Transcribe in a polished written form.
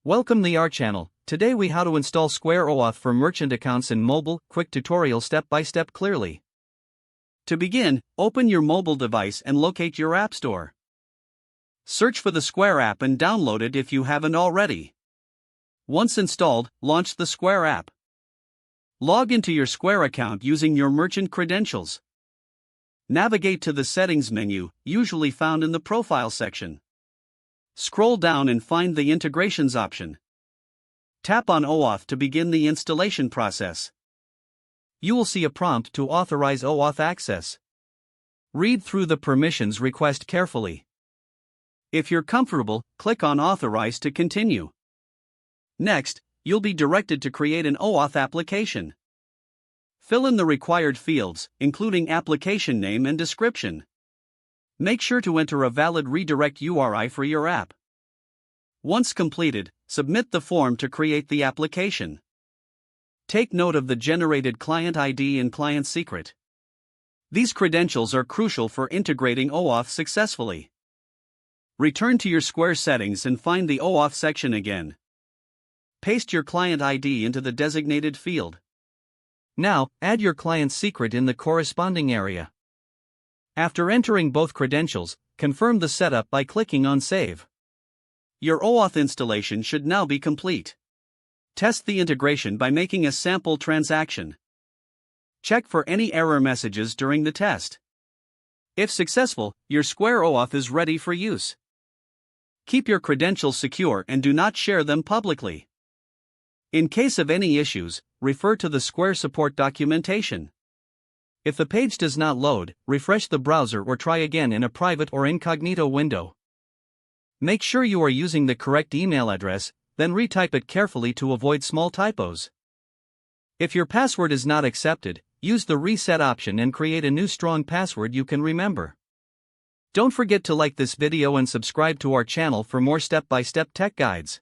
Welcome to our channel. Today we how to install Square OAuth for merchant accounts in mobile. Quick tutorial step by step clearly. To begin, open your mobile device and locate your App Store. Search for the Square app and download it if you haven't already. Once installed, launch the Square app. Log into your Square account using your merchant credentials. Navigate to the Settings menu, usually found in the Profile section. Scroll down and find the Integrations option. Tap on OAuth to begin the installation process. You will see a prompt to authorize OAuth access. Read through the permissions request carefully. If you're comfortable, click on Authorize to continue. Next, you'll be directed to create an OAuth application. Fill in the required fields, including application name and description. Make sure to enter a valid redirect URI for your app. Once completed, submit the form to create the application. Take note of the generated client ID and client secret. These credentials are crucial for integrating OAuth successfully. Return to your Square settings and find the OAuth section again. Paste your client ID into the designated field. Now, add your client secret in the corresponding area. After entering both credentials, confirm the setup by clicking on Save. Your OAuth installation should now be complete. Test the integration by making a sample transaction. Check for any error messages during the test. If successful, your Square OAuth is ready for use. Keep your credentials secure and do not share them publicly. In case of any issues, refer to the Square support documentation. If the page does not load, refresh the browser or try again in a private or incognito window. Make sure you are using the correct email address, then retype it carefully to avoid small typos. If your password is not accepted, use the reset option and create a new strong password you can remember. Don't forget to like this video and subscribe to our channel for more step-by-step tech guides.